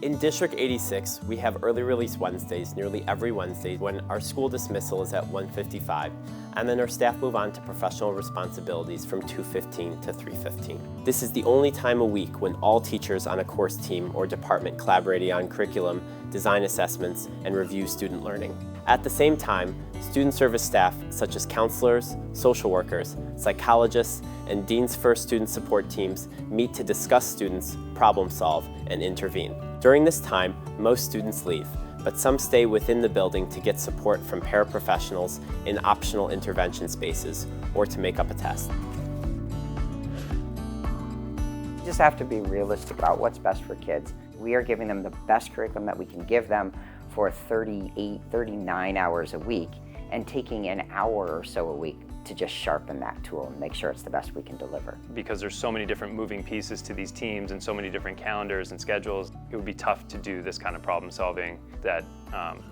In District 86, we have early release Wednesdays nearly every Wednesday when our school dismissal is at 1:55, and then our staff move on to professional responsibilities from 2:15 to 3:15. This is the only time a week when all teachers on a course team or department collaborate on curriculum, design assessments, and review student learning. At the same time, student service staff such as counselors, social workers, psychologists, and Dean's First Student Support teams meet to discuss students, problem solve, and intervene. During this time, most students leave, but some stay within the building to get support from paraprofessionals in optional intervention spaces or to make up a test. You just have to be realistic about what's best for kids. We are giving them the best curriculum that we can give them for 38, 39 hours a week, and taking an hour or so a week to just sharpen that tool and make sure it's the best we can deliver. Because there's so many different moving pieces to these teams and so many different calendars and schedules, it would be tough to do this kind of problem solving that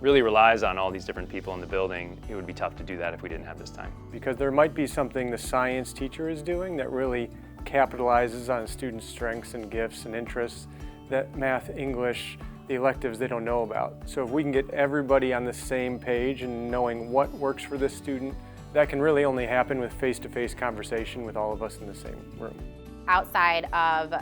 really relies on all these different people in the building. It would be tough to do that if we didn't have this time. Because there might be something the science teacher is doing that really capitalizes on students' strengths and gifts and interests that math, English, the electives they don't know about. So if we can get everybody on the same page and knowing what works for this student, that can really only happen with face-to-face conversation with all of us in the same room. Outside of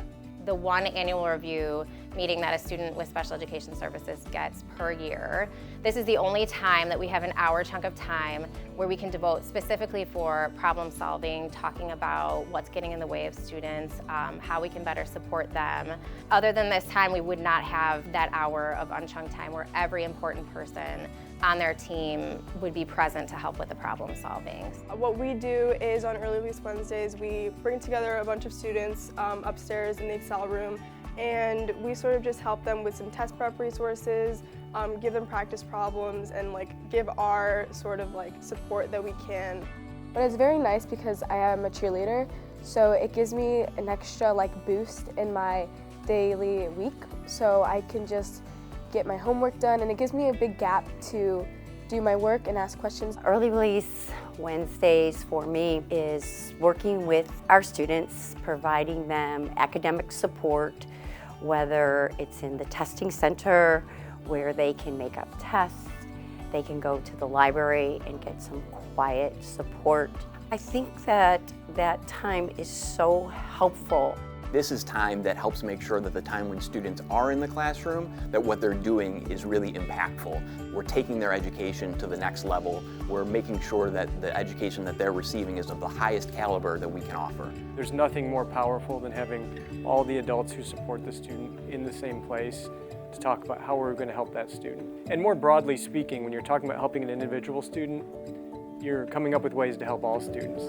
the one annual review meeting that a student with special education services gets per year, this is the only time that we have an hour chunk of time where we can devote specifically for problem solving, talking about what's getting in the way of students, how we can better support them. Other than this time, we would not have that hour of unchunked time where every important person on their team would be present to help with the problem solving. What we do is on Early Release Wednesdays, we bring together a bunch of students upstairs in the Excel room, and we sort of just help them with some test prep resources, give them practice problems, and give our sort of support that we can. But it's very nice because I am a cheerleader, so it gives me an extra boost in my daily week, so I can just get my homework done, and it gives me a big gap to do my work and ask questions. Early Release Wednesdays for me is working with our students, providing them academic support, whether it's in the testing center where they can make up tests, they can go to the library and get some quiet support. I think that that time is so helpful. This is time that helps make sure that the time when students are in the classroom, that what they're doing is really impactful. We're taking their education to the next level. We're making sure that the education that they're receiving is of the highest caliber that we can offer. There's nothing more powerful than having all the adults who support the student in the same place to talk about how we're going to help that student. And more broadly speaking, when you're talking about helping an individual student, you're coming up with ways to help all students.